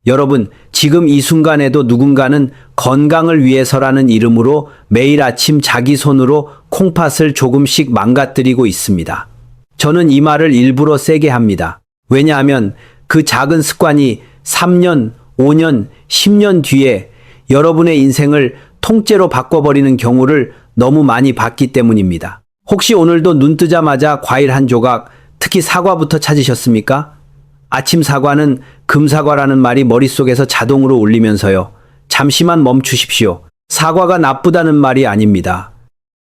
여러분, 지금 이 순간에도 누군가는 건강을 위해서라는 이름으로 매일 아침 자기 손으로 콩팥을 조금씩 망가뜨리고 있습니다. 저는 이 말을 일부러 세게 합니다. 왜냐하면 그 작은 습관이 3년, 5년, 10년 뒤에 여러분의 인생을 통째로 바꿔버리는 경우를 너무 많이 봤기 때문입니다. 혹시 오늘도 눈 뜨자마자 과일 한 조각, 특히 사과부터 찾으셨습니까? 아침 사과는 금사과라는 말이 머릿속에서 자동으로 울리면서요. 잠시만 멈추십시오. 사과가 나쁘다는 말이 아닙니다.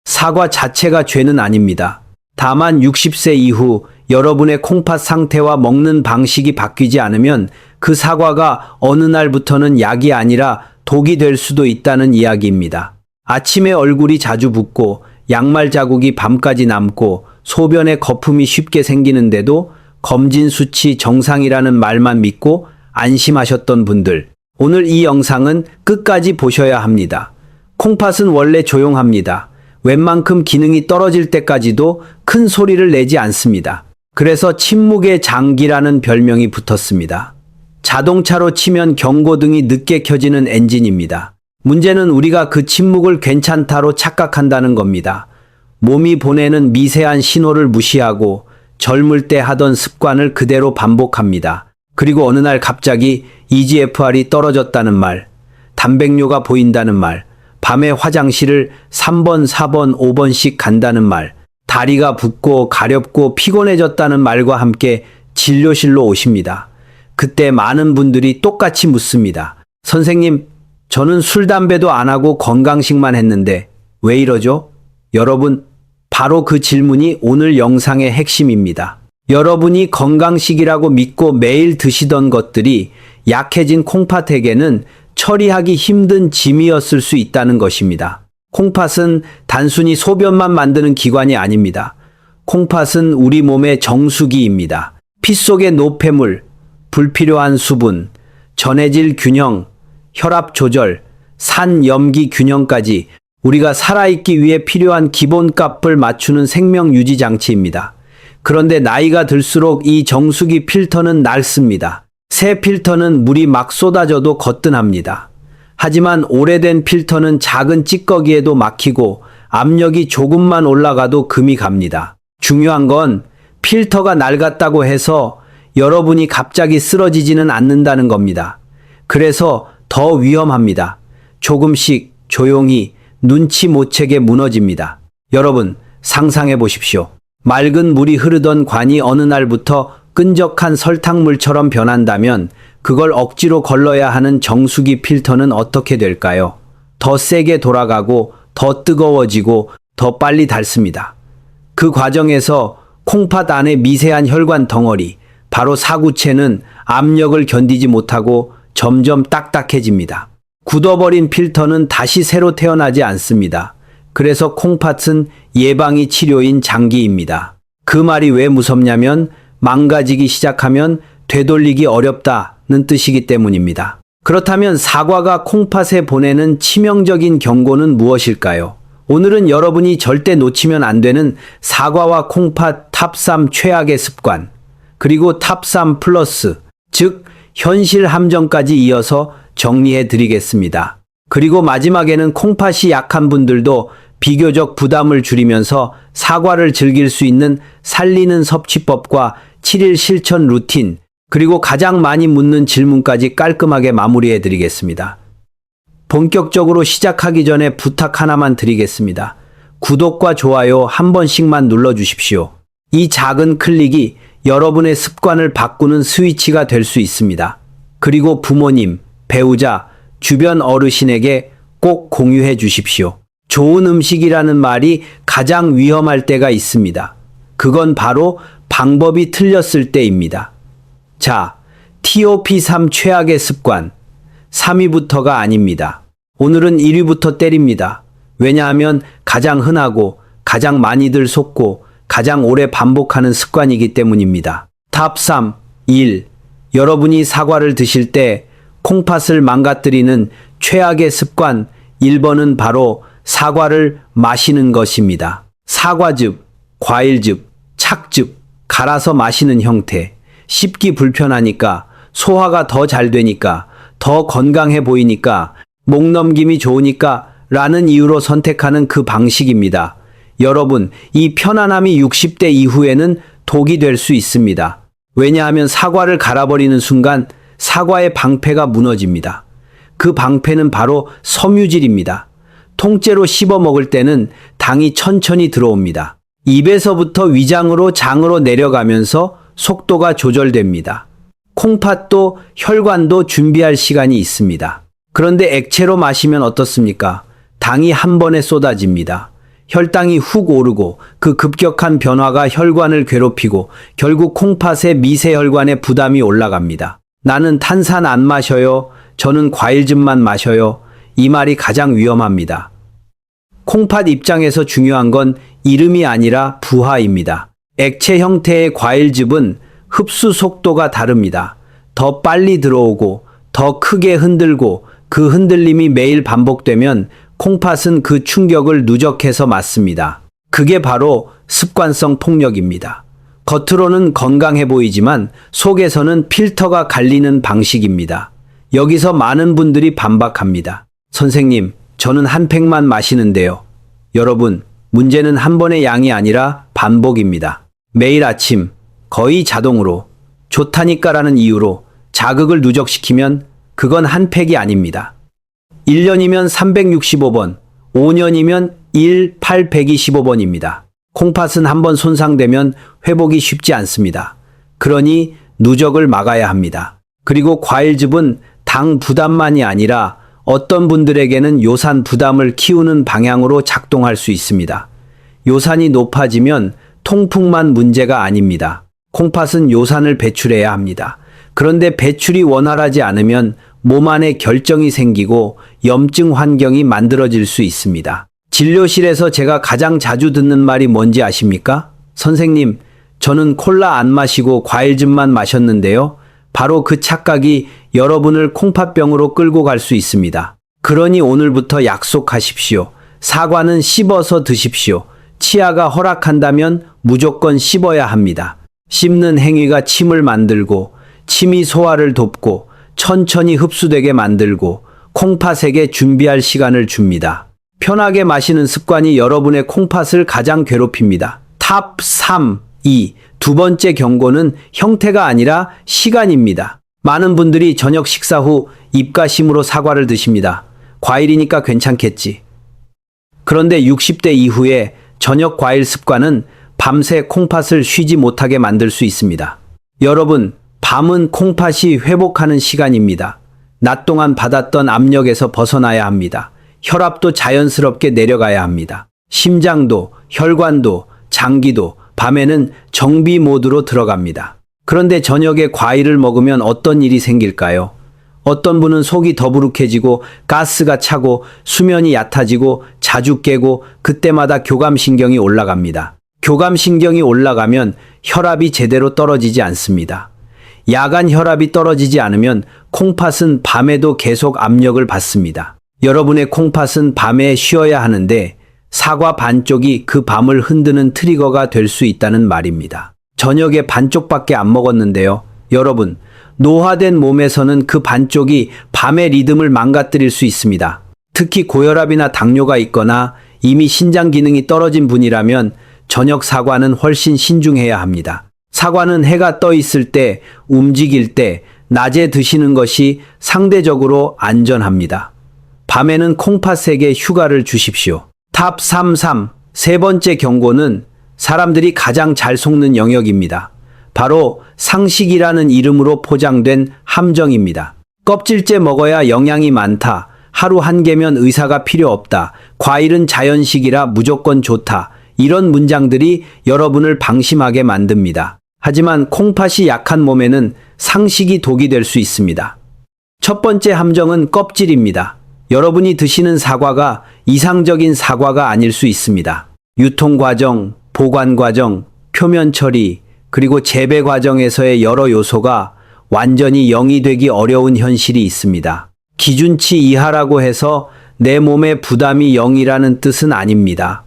사과 자체가 죄는 아닙니다. 다만 60세 이후 여러분의 콩팥 상태와 먹는 방식이 바뀌지 않으면 그 사과가 어느 날부터는 약이 아니라 독이 될 수도 있다는 이야기입니다. 아침에 얼굴이 자주 붓고 양말 자국이 밤까지 남고 소변에 거품이 쉽게 생기는데도 검진 수치 정상이라는 말만 믿고 안심하셨던 분들, 오늘 이 영상은 끝까지 보셔야 합니다. 콩팥은 원래 조용합니다. 웬만큼 기능이 떨어질 때까지도 큰 소리를 내지 않습니다. 그래서 침묵의 장기라는 별명이 붙었습니다. 자동차로 치면 경고등이 늦게 켜지는 엔진입니다. 문제는 우리가 그 침묵을 괜찮다로 착각한다는 겁니다. 몸이 보내는 미세한 신호를 무시하고 젊을 때 하던 습관을 그대로 반복합니다. 그리고 어느 날 갑자기 EGFR이 떨어졌다는 말, 단백뇨가 보인다는 말, 밤에 화장실을 3번, 4번, 5번씩 간다는 말, 다리가 붓고 가렵고 피곤해졌다는 말과 함께 진료실로 오십니다. 그때 많은 분들이 똑같이 묻습니다. 선생님, 저는 술, 담배도 안 하고 건강식만 했는데 왜 이러죠? 여러분, 바로 그 질문이 오늘 영상의 핵심입니다. 여러분이 건강식이라고 믿고 매일 드시던 것들이 약해진 콩팥에게는 처리하기 힘든 짐이었을 수 있다는 것입니다. 콩팥은 단순히 소변만 만드는 기관이 아닙니다. 콩팥은 우리 몸의 정수기입니다. 피 속의 노폐물, 불필요한 수분, 전해질 균형, 혈압 조절, 산 염기 균형까지 우리가 살아있기 위해 필요한 기본값을 맞추는 생명 유지 장치입니다. 그런데 나이가 들수록 이 정수기 필터는 낡습니다. 새 필터는 물이 막 쏟아져도 거뜬합니다. 하지만 오래된 필터는 작은 찌꺼기에도 막히고 압력이 조금만 올라가도 금이 갑니다. 중요한 건 필터가 낡았다고 해서 여러분이 갑자기 쓰러지지는 않는다는 겁니다. 그래서 더 위험합니다. 조금씩 조용히 눈치 못 채게 무너집니다. 여러분, 상상해 보십시오. 맑은 물이 흐르던 관이 어느 날부터 끈적한 설탕물처럼 변한다면 그걸 억지로 걸러야 하는 정수기 필터는 어떻게 될까요? 더 세게 돌아가고 더 뜨거워지고 더 빨리 닳습니다. 그 과정에서 콩팥 안의 미세한 혈관 덩어리, 바로 사구체는 압력을 견디지 못하고 점점 딱딱해집니다. 굳어버린 필터는 다시 새로 태어나지 않습니다. 그래서 콩팥은 예방이 치료인 장기입니다. 그 말이 왜 무섭냐면 망가지기 시작하면 되돌리기 어렵다는 뜻이기 때문입니다. 그렇다면 사과가 콩팥에 보내는 치명적인 경고는 무엇일까요? 오늘은 여러분이 절대 놓치면 안 되는 사과와 콩팥 탑3 최악의 습관, 그리고 탑3 플러스, 즉 현실 함정까지 이어서 정리해 드리겠습니다. 그리고 마지막에는 콩팥이 약한 분들도 비교적 부담을 줄이면서 사과를 즐길 수 있는 살리는 섭취법과 7일 실천 루틴, 그리고 가장 많이 묻는 질문까지 깔끔하게 마무리해 드리겠습니다. 본격적으로 시작하기 전에 부탁 하나만 드리겠습니다. 구독과 좋아요 한 번씩만 눌러주십시오. 이 작은 클릭이 여러분의 습관을 바꾸는 스위치가 될 수 있습니다. 그리고 부모님, 배우자, 주변 어르신에게 꼭 공유해 주십시오. 좋은 음식이라는 말이 가장 위험할 때가 있습니다. 그건 바로 방법이 틀렸을 때입니다. 자, TOP3 최악의 습관. 3위부터가 아닙니다. 오늘은 1위부터 때립니다. 왜냐하면 가장 흔하고 가장 많이들 속고 가장 오래 반복하는 습관이기 때문입니다. 탑3, 1. 여러분이 사과를 드실 때 콩팥을 망가뜨리는 최악의 습관 1번은 바로 사과를 마시는 것입니다. 사과즙, 과일즙, 착즙, 갈아서 마시는 형태. 씹기 불편하니까, 소화가 더 잘 되니까, 더 건강해 보이니까, 목 넘김이 좋으니까 라는 이유로 선택하는 그 방식입니다. 여러분, 이 편안함이 60대 이후에는 독이 될 수 있습니다. 왜냐하면 사과를 갈아버리는 순간 사과의 방패가 무너집니다. 그 방패는 바로 섬유질입니다. 통째로 씹어 먹을 때는 당이 천천히 들어옵니다. 입에서부터 위장으로 장으로 내려가면서 속도가 조절됩니다. 콩팥도 혈관도 준비할 시간이 있습니다. 그런데 액체로 마시면 어떻습니까? 당이 한 번에 쏟아집니다. 혈당이 훅 오르고 그 급격한 변화가 혈관을 괴롭히고 결국 콩팥의 미세혈관에 부담이 올라갑니다. 나는 탄산 안 마셔요. 저는 과일즙만 마셔요. 이 말이 가장 위험합니다. 콩팥 입장에서 중요한 건 이름이 아니라 부하입니다. 액체 형태의 과일즙은 흡수 속도가 다릅니다. 더 빨리 들어오고 더 크게 흔들고 그 흔들림이 매일 반복되면 콩팥은 그 충격을 누적해서 맞습니다. 그게 바로 습관성 폭력입니다. 겉으로는 건강해 보이지만 속에서는 필터가 갈리는 방식입니다. 여기서 많은 분들이 반박합니다. 선생님, 저는 한 팩만 마시는데요. 여러분, 문제는 한 번의 양이 아니라 반복입니다. 매일 아침 거의 자동으로 좋다니까라는 이유로 자극을 누적시키면 그건 한 팩이 아닙니다. 1년이면 365번, 5년이면 825번입니다. 콩팥은 한번 손상되면 회복이 쉽지 않습니다. 그러니 누적을 막아야 합니다. 그리고 과일즙은 당 부담만이 아니라 어떤 분들에게는 요산 부담을 키우는 방향으로 작동할 수 있습니다. 요산이 높아지면 통풍만 문제가 아닙니다. 콩팥은 요산을 배출해야 합니다. 그런데 배출이 원활하지 않으면 몸 안에 결정이 생기고 염증 환경이 만들어질 수 있습니다. 진료실에서 제가 가장 자주 듣는 말이 뭔지 아십니까? 선생님, 저는 콜라 안 마시고 과일즙만 마셨는데요. 바로 그 착각이 여러분을 콩팥병으로 끌고 갈 수 있습니다. 그러니 오늘부터 약속하십시오. 사과는 씹어서 드십시오. 치아가 허락한다면 무조건 씹어야 합니다. 씹는 행위가 침을 만들고 침이 소화를 돕고 천천히 흡수되게 만들고 콩팥에게 준비할 시간을 줍니다. 편하게 마시는 습관이 여러분의 콩팥을 가장 괴롭힙니다. 탑 3, 2. 두 번째 경고는 형태가 아니라 시간입니다. 많은 분들이 저녁 식사 후 입가심으로 사과를 드십니다. 과일이니까 괜찮겠지. 그런데 60대 이후에 저녁 과일 습관은 밤새 콩팥을 쉬지 못하게 만들 수 있습니다. 여러분, 밤은 콩팥이 회복하는 시간입니다. 낮 동안 받았던 압력에서 벗어나야 합니다. 혈압도 자연스럽게 내려가야 합니다. 심장도, 혈관도, 장기도 밤에는 정비 모드로 들어갑니다. 그런데 저녁에 과일을 먹으면 어떤 일이 생길까요? 어떤 분은 속이 더부룩해지고 가스가 차고 수면이 얕아지고 자주 깨고 그때마다 교감신경이 올라갑니다. 교감신경이 올라가면 혈압이 제대로 떨어지지 않습니다. 야간 혈압이 떨어지지 않으면 콩팥은 밤에도 계속 압력을 받습니다. 여러분의 콩팥은 밤에 쉬어야 하는데 사과 반쪽이 그 밤을 흔드는 트리거가 될 수 있다는 말입니다. 저녁에 반쪽밖에 안 먹었는데요. 여러분, 노화된 몸에서는 그 반쪽이 밤의 리듬을 망가뜨릴 수 있습니다. 특히 고혈압이나 당뇨가 있거나 이미 신장 기능이 떨어진 분이라면 저녁 사과는 훨씬 신중해야 합니다. 사과는 해가 떠 있을 때, 움직일 때, 낮에 드시는 것이 상대적으로 안전합니다. 밤에는 콩팥에게 휴가를 주십시오. 탑 33, 세 번째 경고는 사람들이 가장 잘 속는 영역입니다. 바로 상식이라는 이름으로 포장된 함정입니다. 껍질째 먹어야 영양이 많다. 하루 한 개면 의사가 필요 없다. 과일은 자연식이라 무조건 좋다. 이런 문장들이 여러분을 방심하게 만듭니다. 하지만 콩팥이 약한 몸에는 상식이 독이 될 수 있습니다. 첫 번째 함정은 껍질입니다. 여러분이 드시는 사과가 이상적인 사과가 아닐 수 있습니다. 유통 과정, 보관 과정, 표면 처리, 그리고 재배 과정에서의 여러 요소가 완전히 0이 되기 어려운 현실이 있습니다. 기준치 이하라고 해서 내 몸에 부담이 0이라는 뜻은 아닙니다.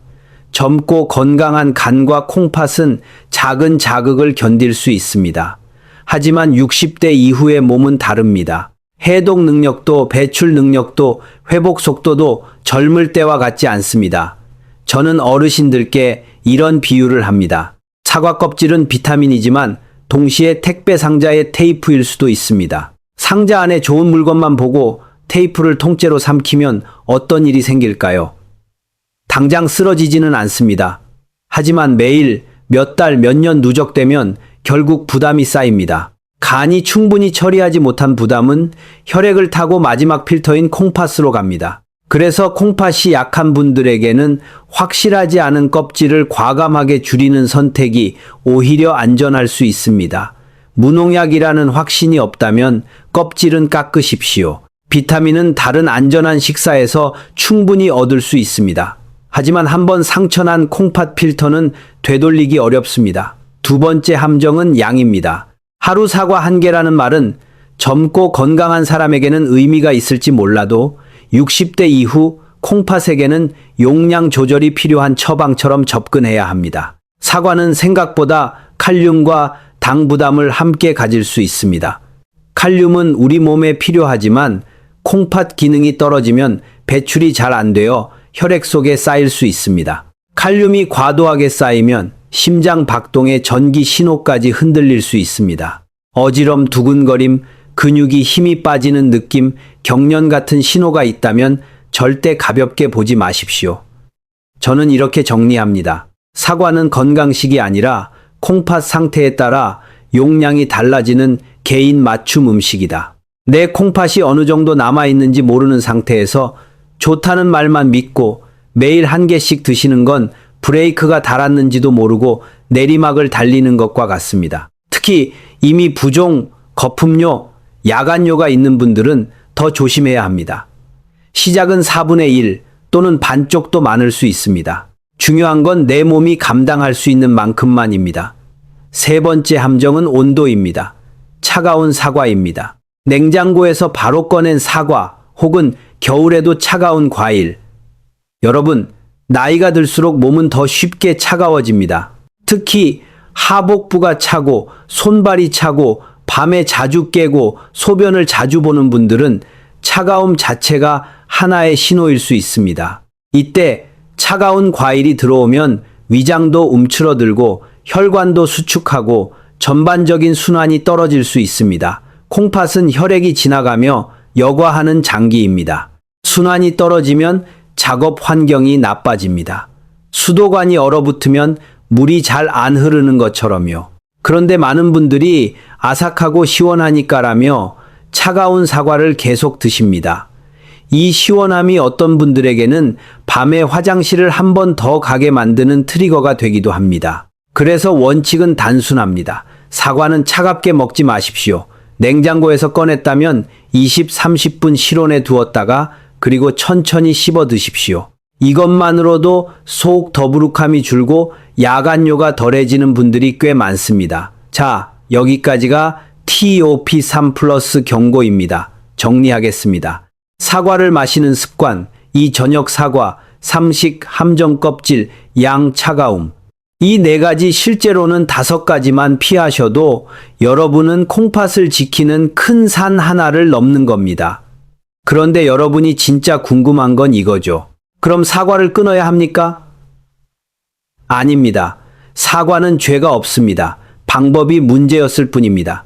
젊고 건강한 간과 콩팥은 작은 자극을 견딜 수 있습니다. 하지만 60대 이후의 몸은 다릅니다. 해독 능력도 배출 능력도 회복 속도도 젊을 때와 같지 않습니다. 저는 어르신들께 이런 비유를 합니다. 사과 껍질은 비타민이지만 동시에 택배 상자의 테이프일 수도 있습니다. 상자 안에 좋은 물건만 보고 테이프를 통째로 삼키면 어떤 일이 생길까요? 당장 쓰러지지는 않습니다. 하지만 매일 몇 달, 몇 년 누적되면 결국 부담이 쌓입니다. 간이 충분히 처리하지 못한 부담은 혈액을 타고 마지막 필터인 콩팥으로 갑니다. 그래서 콩팥이 약한 분들에게는 확실하지 않은 껍질을 과감하게 줄이는 선택이 오히려 안전할 수 있습니다. 무농약이라는 확신이 없다면 껍질은 깎으십시오. 비타민은 다른 안전한 식사에서 충분히 얻을 수 있습니다. 하지만 한번 상처난 콩팥 필터는 되돌리기 어렵습니다. 두 번째 함정은 양입니다. 하루 사과 한 개라는 말은 젊고 건강한 사람에게는 의미가 있을지 몰라도 60대 이후 콩팥에게는 용량 조절이 필요한 처방처럼 접근해야 합니다. 사과는 생각보다 칼륨과 당 부담을 함께 가질 수 있습니다. 칼륨은 우리 몸에 필요하지만 콩팥 기능이 떨어지면 배출이 잘 안 되어 혈액 속에 쌓일 수 있습니다. 칼륨이 과도하게 쌓이면 심장 박동의 전기 신호까지 흔들릴 수 있습니다. 어지럼, 두근거림, 근육이 힘이 빠지는 느낌, 경련 같은 신호가 있다면 절대 가볍게 보지 마십시오. 저는 이렇게 정리합니다. 사과는 건강식이 아니라 콩팥 상태에 따라 용량이 달라지는 개인 맞춤 음식이다. 내 콩팥이 어느 정도 남아있는지 모르는 상태에서 좋다는 말만 믿고 매일 한 개씩 드시는 건 브레이크가 닳았는지도 모르고 내리막을 달리는 것과 같습니다. 특히 이미 부종, 거품료, 야간료가 있는 분들은 더 조심해야 합니다. 시작은 4분의 1 또는 반쪽도 많을 수 있습니다. 중요한 건 내 몸이 감당할 수 있는 만큼만입니다. 세 번째 함정은 온도입니다. 차가운 사과입니다. 냉장고에서 바로 꺼낸 사과 혹은 겨울에도 차가운 과일. 여러분, 나이가 들수록 몸은 더 쉽게 차가워집니다. 특히 하복부가 차고 손발이 차고 밤에 자주 깨고 소변을 자주 보는 분들은 차가움 자체가 하나의 신호일 수 있습니다. 이때 차가운 과일이 들어오면 위장도 움츠러들고 혈관도 수축하고 전반적인 순환이 떨어질 수 있습니다. 콩팥은 혈액이 지나가며 여과하는 장기입니다. 순환이 떨어지면 작업 환경이 나빠집니다. 수도관이 얼어붙으면 물이 잘 안 흐르는 것처럼요. 그런데 많은 분들이 아삭하고 시원하니까라며 차가운 사과를 계속 드십니다. 이 시원함이 어떤 분들에게는 밤에 화장실을 한 번 더 가게 만드는 트리거가 되기도 합니다. 그래서 원칙은 단순합니다. 사과는 차갑게 먹지 마십시오. 냉장고에서 꺼냈다면 20, 30분 실온에 두었다가 그리고 천천히 씹어 드십시오. 이것만으로도 속 더부룩함이 줄고 야간료가 덜해지는 분들이 꽤 많습니다. 자, 여기까지가 TOP3 플러스 경고입니다. 정리하겠습니다. 사과를 마시는 습관, 이 저녁 사과, 삼식, 함정 껍질, 양 차가움. 이 네 가지 실제로는 5가지만 피하셔도 여러분은 콩팥을 지키는 큰 산 하나를 넘는 겁니다. 그런데 여러분이 진짜 궁금한 건 이거죠. 그럼 사과를 끊어야 합니까? 아닙니다. 사과는 죄가 없습니다. 방법이 문제였을 뿐입니다.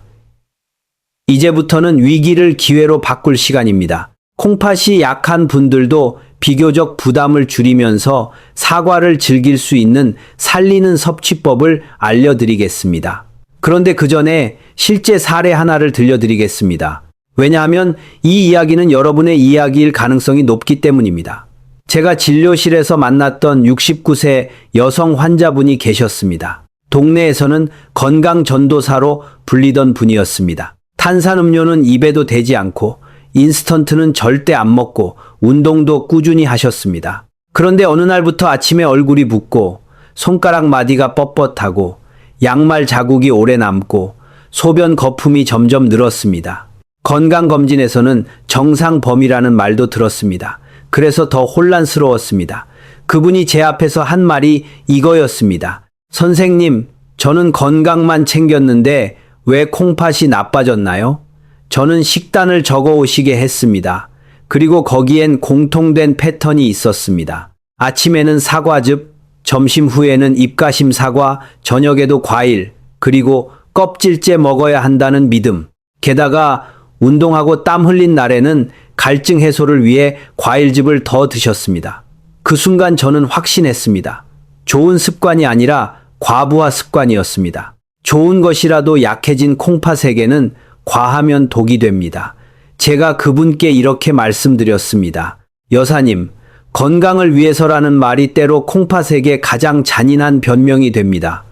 이제부터는 위기를 기회로 바꿀 시간입니다. 콩팥이 약한 분들도 비교적 부담을 줄이면서 사과를 즐길 수 있는 살리는 섭취법을 알려드리겠습니다. 그런데 그 전에 실제 사례 하나를 들려드리겠습니다. 왜냐하면 이 이야기는 여러분의 이야기일 가능성이 높기 때문입니다. 제가 진료실에서 만났던 69세 여성 환자분이 계셨습니다. 동네에서는 건강 전도사로 불리던 분이었습니다. 탄산음료는 입에도 대지 않고 인스턴트는 절대 안 먹고 운동도 꾸준히 하셨습니다. 그런데 어느 날부터 아침에 얼굴이 붓고 손가락 마디가 뻣뻣하고 양말 자국이 오래 남고 소변 거품이 점점 늘었습니다. 건강검진에서는 정상 범위라는 말도 들었습니다. 그래서 더 혼란스러웠습니다. 그분이 제 앞에서 한 말이 이거였습니다. 선생님, 저는 건강만 챙겼는데 왜 콩팥이 나빠졌나요? 저는 식단을 적어 오시게 했습니다. 그리고 거기엔 공통된 패턴이 있었습니다. 아침에는 사과즙, 점심 후에는 입가심 사과, 저녁에도 과일, 그리고 껍질째 먹어야 한다는 믿음. 게다가 운동하고 땀 흘린 날에는 갈증 해소를 위해 과일즙을 더 드셨습니다. 그 순간 저는 확신했습니다. 좋은 습관이 아니라 과부하 습관이었습니다. 좋은 것이라도 약해진 콩팥에게는 과하면 독이 됩니다. 제가 그분께 이렇게 말씀드렸습니다. 여사님, 건강을 위해서라는 말이 때로 콩팥에게 가장 잔인한 변명이 됩니다.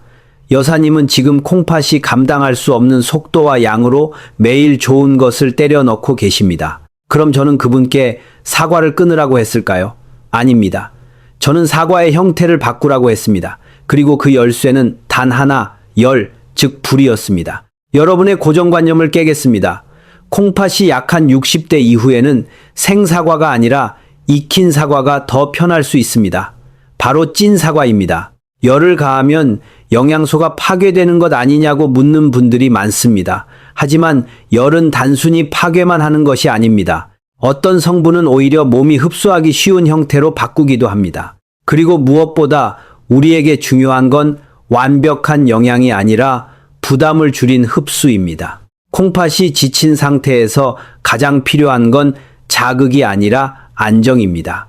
여사님은 지금 콩팥이 감당할 수 없는 속도와 양으로 매일 좋은 것을 때려 넣고 계십니다. 그럼 저는 그분께 사과를 끊으라고 했을까요? 아닙니다. 저는 사과의 형태를 바꾸라고 했습니다. 그리고 그 열쇠는 단 하나, 열, 즉 불이었습니다. 여러분의 고정관념을 깨겠습니다. 콩팥이 약한 60대 이후에는 생사과가 아니라 익힌 사과가 더 편할 수 있습니다. 바로 찐 사과입니다. 열을 가하면 영양소가 파괴되는 것 아니냐고 묻는 분들이 많습니다. 하지만 열은 단순히 파괴만 하는 것이 아닙니다. 어떤 성분은 오히려 몸이 흡수하기 쉬운 형태로 바꾸기도 합니다. 그리고 무엇보다 우리에게 중요한 건 완벽한 영양이 아니라 부담을 줄인 흡수입니다. 콩팥이 지친 상태에서 가장 필요한 건 자극이 아니라 안정입니다.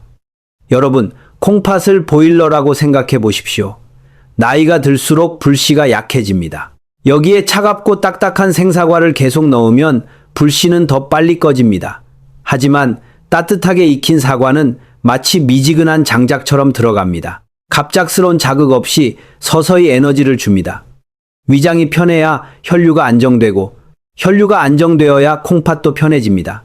여러분, 콩팥을 보일러라고 생각해 보십시오. 나이가 들수록 불씨가 약해집니다. 여기에 차갑고 딱딱한 생사과를 계속 넣으면 불씨는 더 빨리 꺼집니다. 하지만 따뜻하게 익힌 사과는 마치 미지근한 장작처럼 들어갑니다. 갑작스러운 자극 없이 서서히 에너지를 줍니다. 위장이 편해야 혈류가 안정되고 혈류가 안정되어야 콩팥도 편해집니다.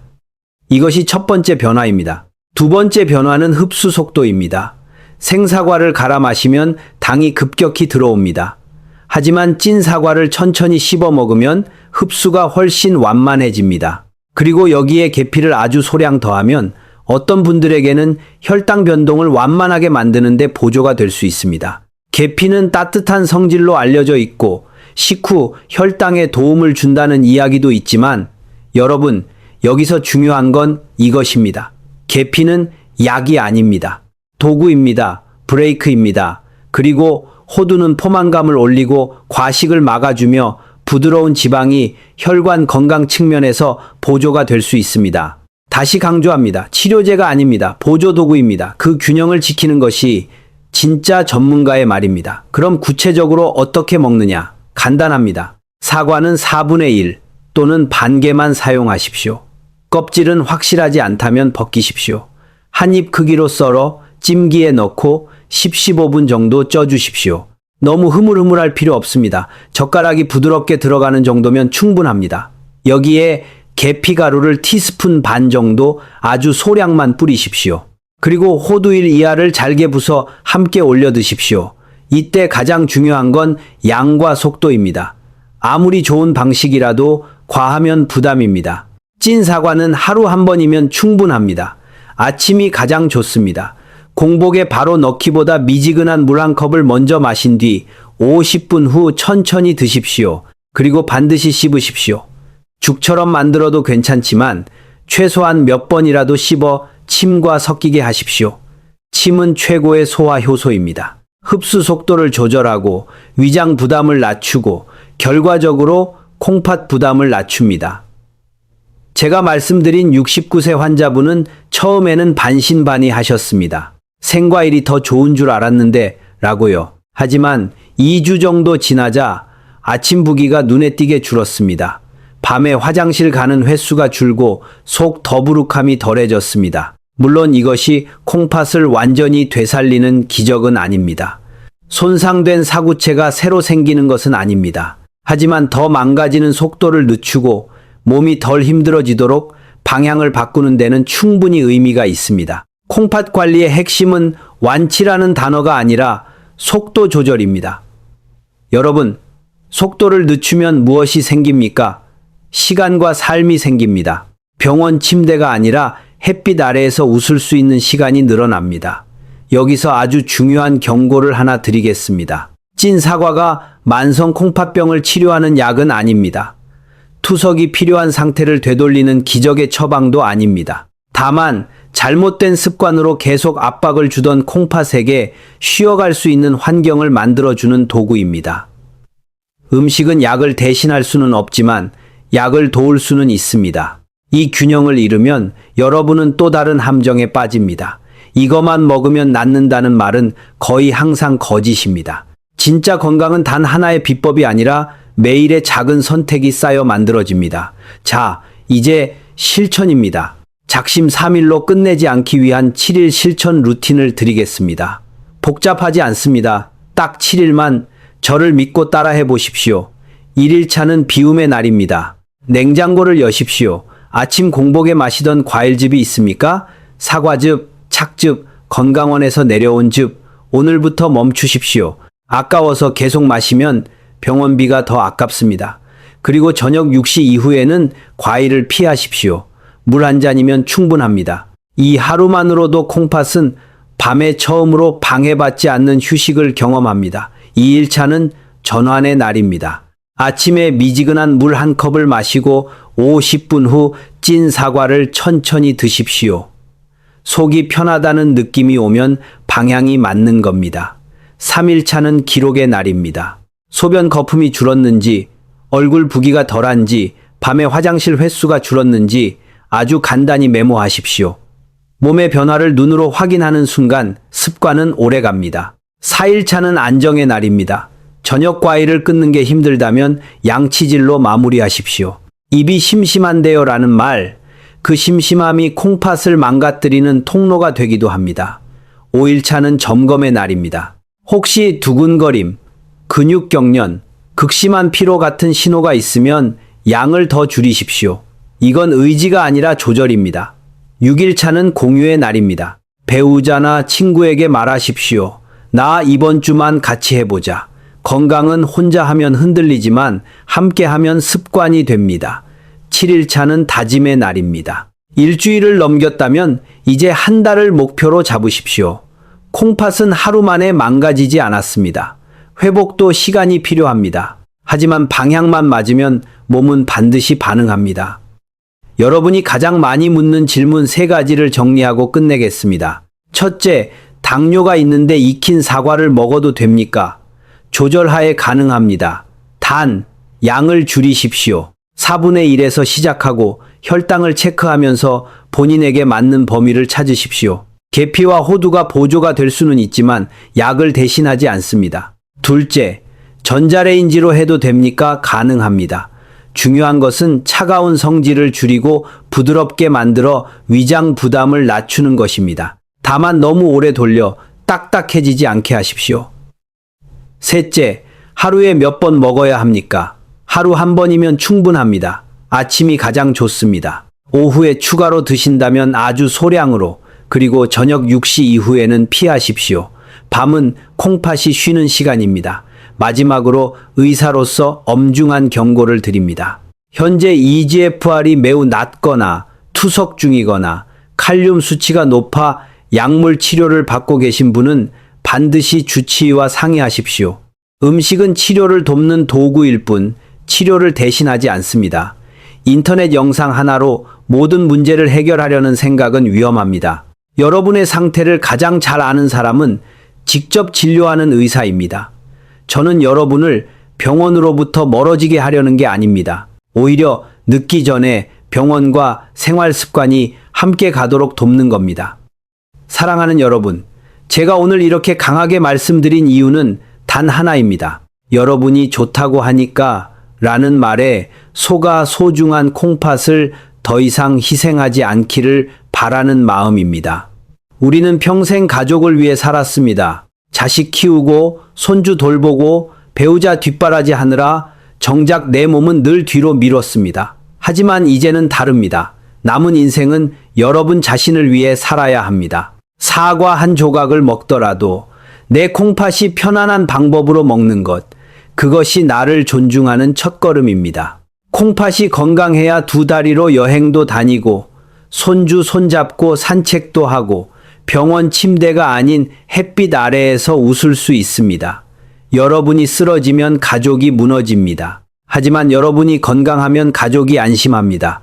이것이 첫 번째 변화입니다. 두 번째 변화는 흡수 속도입니다. 생사과를 갈아 마시면 당이 급격히 들어옵니다. 하지만 찐 사과를 천천히 씹어 먹으면 흡수가 훨씬 완만해집니다. 그리고 여기에 계피를 아주 소량 더하면 어떤 분들에게는 혈당 변동을 완만하게 만드는데 보조가 될 수 있습니다. 계피는 따뜻한 성질로 알려져 있고 식후 혈당에 도움을 준다는 이야기도 있지만 여러분, 여기서 중요한 건 이것입니다. 계피는 약이 아닙니다. 도구입니다. 브레이크입니다. 그리고 호두는 포만감을 올리고 과식을 막아주며 부드러운 지방이 혈관 건강 측면에서 보조가 될 수 있습니다. 다시 강조합니다. 치료제가 아닙니다. 보조도구입니다. 그 균형을 지키는 것이 진짜 전문가의 말입니다. 그럼 구체적으로 어떻게 먹느냐? 간단합니다. 사과는 4분의 1 또는 반 개만 사용하십시오. 껍질은 확실하지 않다면 벗기십시오. 한 입 크기로 썰어 찜기에 넣고 10-15분 정도 쪄주십시오. 너무 흐물흐물할 필요 없습니다. 젓가락이 부드럽게 들어가는 정도면 충분합니다. 여기에 계피가루를 티스푼 반 정도 아주 소량만 뿌리십시오. 그리고 호두일 이하를 잘게 부숴 함께 올려 드십시오. 이때 가장 중요한 건 양과 속도입니다. 아무리 좋은 방식이라도 과하면 부담입니다. 찐 사과는 하루 한 번이면 충분합니다. 아침이 가장 좋습니다. 공복에 바로 넣기보다 미지근한 물 한 컵을 먼저 마신 뒤 50분 후 천천히 드십시오. 그리고 반드시 씹으십시오. 죽처럼 만들어도 괜찮지만 최소한 몇 번이라도 씹어 침과 섞이게 하십시오. 침은 최고의 소화 효소입니다. 흡수 속도를 조절하고 위장 부담을 낮추고 결과적으로 콩팥 부담을 낮춥니다. 제가 말씀드린 69세 환자분은 처음에는 반신반의하셨습니다. 생과일이 더 좋은 줄 알았는데 라고요. 하지만 2주 정도 지나자 아침 부기가 눈에 띄게 줄었습니다. 밤에 화장실 가는 횟수가 줄고 속 더부룩함이 덜해졌습니다. 물론 이것이 콩팥을 완전히 되살리는 기적은 아닙니다. 손상된 사구체가 새로 생기는 것은 아닙니다. 하지만 더 망가지는 속도를 늦추고 몸이 덜 힘들어지도록 방향을 바꾸는 데는 충분히 의미가 있습니다. 콩팥 관리의 핵심은 완치라는 단어가 아니라 속도 조절입니다. 여러분, 속도를 늦추면 무엇이 생깁니까? 시간과 삶이 생깁니다. 병원 침대가 아니라 햇빛 아래에서 웃을 수 있는 시간이 늘어납니다. 여기서 아주 중요한 경고를 하나 드리겠습니다. 찐 사과가 만성 콩팥병을 치료하는 약은 아닙니다. 투석이 필요한 상태를 되돌리는 기적의 처방도 아닙니다. 다만 잘못된 습관으로 계속 압박을 주던 콩팥에게 쉬어갈 수 있는 환경을 만들어주는 도구입니다. 음식은 약을 대신할 수는 없지만 약을 도울 수는 있습니다. 이 균형을 잃으면 여러분은 또 다른 함정에 빠집니다. 이것만 먹으면 낫는다는 말은 거의 항상 거짓입니다. 진짜 건강은 단 하나의 비법이 아니라 매일의 작은 선택이 쌓여 만들어집니다. 자, 이제 실천입니다. 작심 3일로 끝내지 않기 위한 7일 실천 루틴을 드리겠습니다. 복잡하지 않습니다. 딱 7일만 저를 믿고 따라해 보십시오. 1일차는 비움의 날입니다. 냉장고를 여십시오. 아침 공복에 마시던 과일즙이 있습니까? 사과즙, 착즙, 건강원에서 내려온 즙. 오늘부터 멈추십시오. 아까워서 계속 마시면 병원비가 더 아깝습니다. 그리고 저녁 6시 이후에는 과일을 피하십시오. 물 한 잔이면 충분합니다. 이 하루만으로도 콩팥은 밤에 처음으로 방해받지 않는 휴식을 경험합니다. 2일차는 전환의 날입니다. 아침에 미지근한 물 한 컵을 마시고 50분 후 찐 사과를 천천히 드십시오. 속이 편하다는 느낌이 오면 방향이 맞는 겁니다. 3일차는 기록의 날입니다. 소변 거품이 줄었는지, 얼굴 부기가 덜한지, 밤에 화장실 횟수가 줄었는지 아주 간단히 메모하십시오. 몸의 변화를 눈으로 확인하는 순간 습관은 오래갑니다. 4일차는 안정의 날입니다. 저녁 과일을 끊는 게 힘들다면 양치질로 마무리하십시오. 입이 심심한데요 라는 말, 그 심심함이 콩팥을 망가뜨리는 통로가 되기도 합니다. 5일차는 점검의 날입니다. 혹시 두근거림, 근육 경련, 극심한 피로 같은 신호가 있으면 양을 더 줄이십시오. 이건 의지가 아니라 조절입니다. 6일차는 공유의 날입니다. 배우자나 친구에게 말하십시오. 나 이번 주만 같이 해보자. 건강은 혼자 하면 흔들리지만 함께 하면 습관이 됩니다. 7일차는 다짐의 날입니다. 일주일을 넘겼다면 이제 한 달을 목표로 잡으십시오. 콩팥은 하루 만에 망가지지 않았습니다. 회복도 시간이 필요합니다. 하지만 방향만 맞으면 몸은 반드시 반응합니다. 여러분이 가장 많이 묻는 질문 3가지를 정리하고 끝내겠습니다. 첫째, 당뇨가 있는데 익힌 사과를 먹어도 됩니까? 조절하에 가능합니다. 단, 양을 줄이십시오. 4분의 1에서 시작하고 혈당을 체크하면서 본인에게 맞는 범위를 찾으십시오. 계피와 호두가 보조가 될 수는 있지만 약을 대신하지 않습니다. 둘째, 전자레인지로 해도 됩니까? 가능합니다. 중요한 것은 차가운 성질을 줄이고 부드럽게 만들어 위장 부담을 낮추는 것입니다. 다만 너무 오래 돌려 딱딱해지지 않게 하십시오. 셋째, 하루에 몇 번 먹어야 합니까? 하루 한 번이면 충분합니다. 아침이 가장 좋습니다. 오후에 추가로 드신다면 아주 소량으로, 그리고 저녁 6시 이후에는 피하십시오. 밤은 콩팥이 쉬는 시간입니다. 마지막으로 의사로서 엄중한 경고를 드립니다. 현재 EGFR이 매우 낮거나 투석 중이거나 칼륨 수치가 높아 약물 치료를 받고 계신 분은 반드시 주치의와 상의하십시오. 음식은 치료를 돕는 도구일 뿐 치료를 대신하지 않습니다. 인터넷 영상 하나로 모든 문제를 해결하려는 생각은 위험합니다. 여러분의 상태를 가장 잘 아는 사람은 직접 진료하는 의사입니다. 저는 여러분을 병원으로부터 멀어지게 하려는 게 아닙니다. 오히려 늦기 전에 병원과 생활 습관이 함께 가도록 돕는 겁니다. 사랑하는 여러분, 제가 오늘 이렇게 강하게 말씀드린 이유는 단 하나입니다. 여러분이 좋다고 하니까 라는 말에 속아 소중한 콩팥을 더 이상 희생하지 않기를 바라는 마음입니다. 우리는 평생 가족을 위해 살았습니다. 자식 키우고 손주 돌보고 배우자 뒷바라지 하느라 정작 내 몸은 늘 뒤로 미뤘습니다. 하지만 이제는 다릅니다. 남은 인생은 여러분 자신을 위해 살아야 합니다. 사과 한 조각을 먹더라도 내 콩팥이 편안한 방법으로 먹는 것, 그것이 나를 존중하는 첫걸음입니다. 콩팥이 건강해야 2다리로 여행도 다니고 손주 손잡고 산책도 하고 병원 침대가 아닌 햇빛 아래에서 웃을 수 있습니다. 여러분이 쓰러지면 가족이 무너집니다. 하지만 여러분이 건강하면 가족이 안심합니다.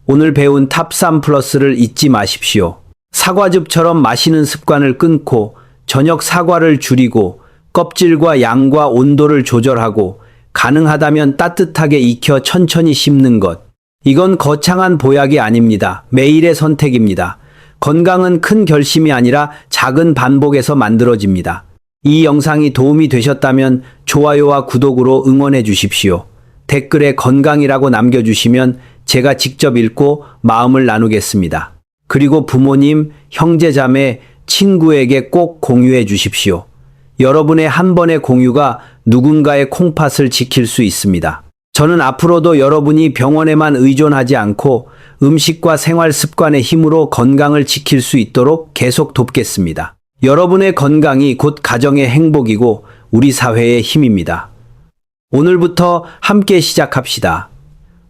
오늘 배운 탑3 플러스를 잊지 마십시오. 사과즙처럼 마시는 습관을 끊고 저녁 사과를 줄이고 껍질과 양과 온도를 조절하고 가능하다면 따뜻하게 익혀 천천히 씹는 것. 이건 거창한 보약이 아닙니다. 매일의 선택입니다. 건강은 큰 결심이 아니라 작은 반복에서 만들어집니다. 이 영상이 도움이 되셨다면 좋아요와 구독으로 응원해 주십시오. 댓글에 건강이라고 남겨주시면 제가 직접 읽고 마음을 나누겠습니다. 그리고 부모님, 형제자매, 친구에게 꼭 공유해 주십시오. 여러분의 한 번의 공유가 누군가의 콩팥을 지킬 수 있습니다. 저는 앞으로도 여러분이 병원에만 의존하지 않고 음식과 생활 습관의 힘으로 건강을 지킬 수 있도록 계속 돕겠습니다. 여러분의 건강이 곧 가정의 행복이고 우리 사회의 힘입니다. 오늘부터 함께 시작합시다.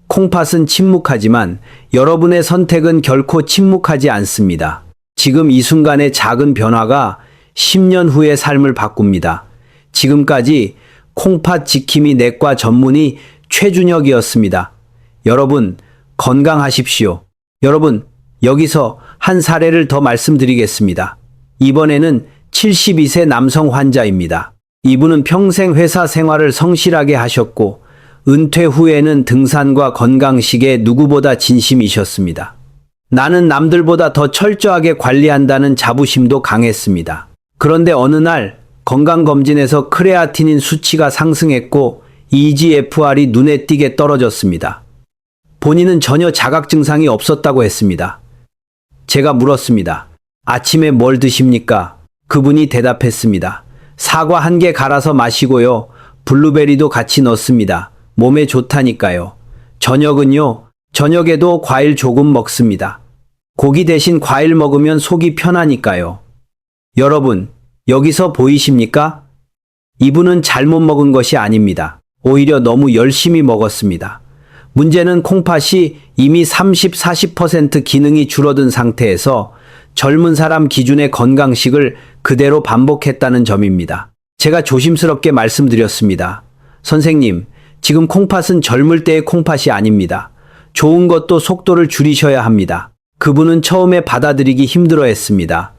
콩팥은 침묵하지만 여러분의 선택은 결코 침묵하지 않습니다. 지금 이 순간의 작은 변화가 10년 후의 삶을 바꿉니다. 지금까지 콩팥 지킴이 내과 전문의 최준혁이었습니다. 여러분, 건강하십시오. 여러분, 여기서 한 사례를 더 말씀드리겠습니다. 이번에는 72세 남성 환자입니다. 이분은 평생 회사 생활을 성실하게 하셨고 은퇴 후에는 등산과 건강식에 누구보다 진심이셨습니다. 나는 남들보다 더 철저하게 관리한다는 자부심도 강했습니다. 그런데 어느 날 건강검진에서 크레아티닌 수치가 상승했고 EGFR이 눈에 띄게 떨어졌습니다. 본인은 전혀 자각 증상이 없었다고 했습니다. 제가 물었습니다. 아침에 뭘 드십니까? 그분이 대답했습니다. 사과 1개 갈아서 마시고요. 블루베리도 같이 넣습니다. 몸에 좋다니까요. 저녁은요? 저녁에도 과일 조금 먹습니다. 고기 대신 과일 먹으면 속이 편하니까요. 여러분, 여기서 보이십니까? 이분은 잘못 먹은 것이 아닙니다. 오히려 너무 열심히 먹었습니다. 문제는 콩팥이 이미 30-40% 기능이 줄어든 상태에서 젊은 사람 기준의 건강식을 그대로 반복했다는 점입니다. 제가 조심스럽게 말씀드렸습니다. 선생님, 지금 콩팥은 젊을 때의 콩팥이 아닙니다. 좋은 것도 속도를 줄이셔야 합니다. 그분은 처음에 받아들이기 힘들어했습니다.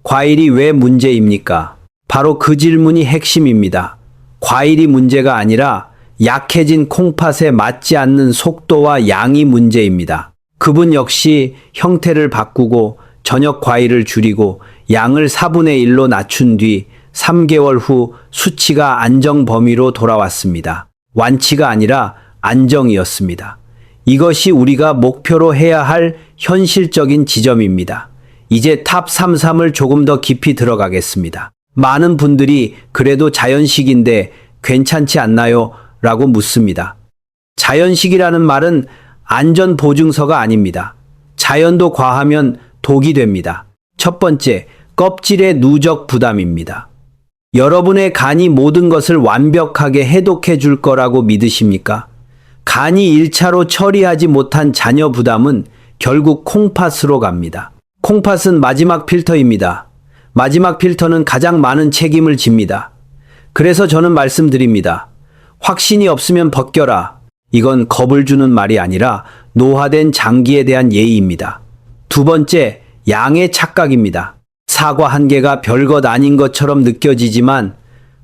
과일이 왜 문제입니까? 바로 그 질문이 핵심입니다. 과일이 문제가 아니라 약해진 콩팥에 맞지 않는 속도와 양이 문제입니다. 그분 역시 형태를 바꾸고 저녁 과일을 줄이고 양을 4분의 1로 낮춘 뒤 3개월 후 수치가 안정 범위로 돌아왔습니다. 완치가 아니라 안정이었습니다. 이것이 우리가 목표로 해야 할 현실적인 지점입니다. 이제 탑 33을 조금 더 깊이 들어가겠습니다. 많은 분들이 그래도 자연식인데 괜찮지 않나요? 라고 묻습니다. 자연식이라는 말은 안전 보증서가 아닙니다. 자연도 과하면 독이 됩니다. 첫 번째, 껍질의 누적 부담입니다. 여러분의 간이 모든 것을 완벽하게 해독해 줄 거라고 믿으십니까? 간이 1차로 처리하지 못한 잔여 부담은 결국 콩팥으로 갑니다. 콩팥은 마지막 필터입니다. 마지막 필터는 가장 많은 책임을 집니다. 그래서 저는 말씀드립니다. 확신이 없으면 벗겨라. 이건 겁을 주는 말이 아니라 노화된 장기에 대한 예의입니다. 두 번째, 양의 착각입니다. 사과 1개가 별것 아닌 것처럼 느껴지지만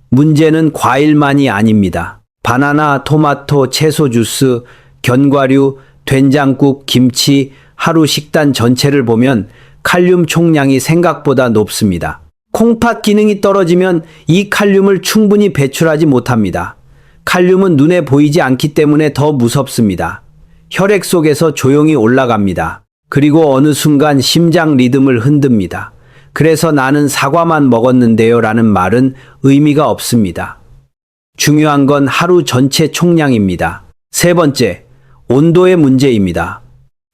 문제는 과일만이 아닙니다. 바나나, 토마토, 채소 주스, 견과류, 된장국, 김치, 하루 식단 전체를 보면 칼륨 총량이 생각보다 높습니다. 콩팥 기능이 떨어지면 이 칼륨을 충분히 배출하지 못합니다. 칼륨은 눈에 보이지 않기 때문에 더 무섭습니다. 혈액 속에서 조용히 올라갑니다. 그리고 어느 순간 심장 리듬을 흔듭니다. 그래서 나는 사과만 먹었는데요 라는 말은 의미가 없습니다. 중요한 건 하루 전체 총량입니다. 세 번째, 온도의 문제입니다.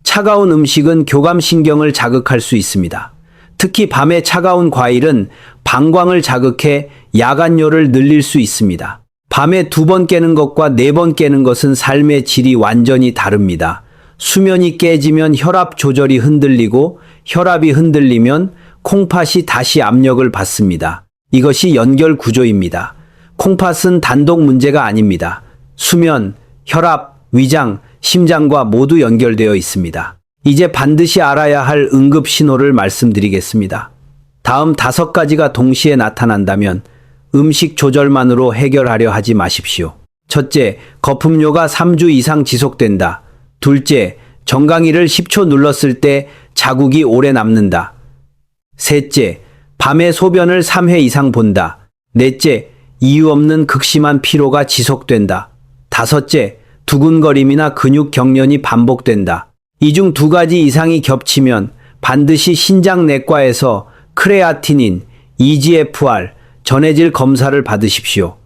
차가운 음식은 교감신경을 자극할 수 있습니다. 특히 밤에 차가운 과일은 방광을 자극해 야간뇨를 늘릴 수 있습니다. 밤에 2번 깨는 것과 4번 깨는 것은 삶의 질이 완전히 다릅니다. 수면이 깨지면 혈압 조절이 흔들리고 혈압이 흔들리면 콩팥이 다시 압력을 받습니다. 이것이 연결 구조입니다. 콩팥은 단독 문제가 아닙니다. 수면, 혈압, 위장, 심장과 모두 연결되어 있습니다. 이제 반드시 알아야 할 응급 신호를 말씀드리겠습니다. 다음 5가지가 동시에 나타난다면 음식 조절만으로 해결하려 하지 마십시오. 첫째, 거품료가 3주 이상 지속된다. 둘째, 정강이를 10초 눌렀을 때 자국이 오래 남는다. 셋째, 밤에 소변을 3회 이상 본다. 넷째, 이유 없는 극심한 피로가 지속된다. 다섯째, 두근거림이나 근육 경련이 반복된다. 이 중 2가지 이상이 겹치면 반드시 신장내과에서 크레아티닌, EGFR, 전해질 검사를 받으십시오.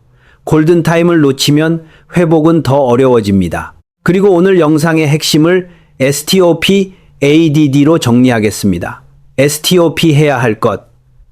골든타임을 놓치면 회복은 더 어려워집니다. 그리고 오늘 영상의 핵심을 STOP, ADD로 정리하겠습니다. STOP 해야 할 것.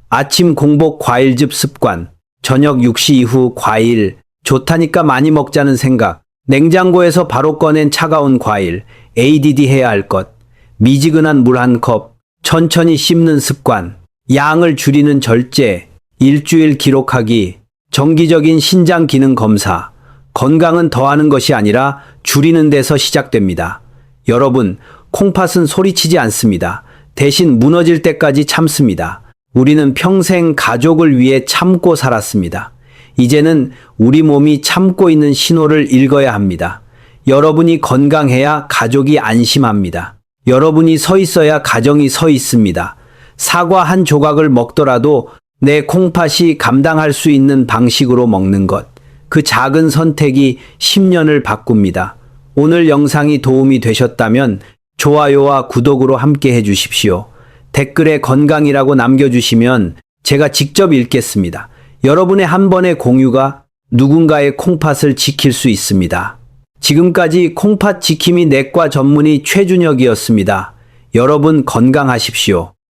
아침 공복 과일즙 습관. 저녁 6시 이후 과일. 좋다니까 많이 먹자는 생각. 냉장고에서 바로 꺼낸 차가운 과일. ADD 해야 할 것. 미지근한 물 1컵. 천천히 씹는 습관. 양을 줄이는 절제. 일주일 기록하기. 정기적인 신장 기능 검사. 건강은 더하는 것이 아니라 줄이는 데서 시작됩니다. 여러분, 콩팥은 소리치지 않습니다. 대신 무너질 때까지 참습니다. 우리는 평생 가족을 위해 참고 살았습니다. 이제는 우리 몸이 참고 있는 신호를 읽어야 합니다. 여러분이 건강해야 가족이 안심합니다. 여러분이 서 있어야 가정이 서 있습니다. 사과 한 조각을 먹더라도 내 콩팥이 감당할 수 있는 방식으로 먹는 것. 그 작은 선택이 10년을 바꿉니다. 오늘 영상이 도움이 되셨다면 좋아요와 구독으로 함께 해주십시오. 댓글에 건강이라고 남겨주시면 제가 직접 읽겠습니다. 여러분의 한 번의 공유가 누군가의 콩팥을 지킬 수 있습니다. 지금까지 콩팥 지킴이 내과 전문의 최준혁이었습니다. 여러분 건강하십시오.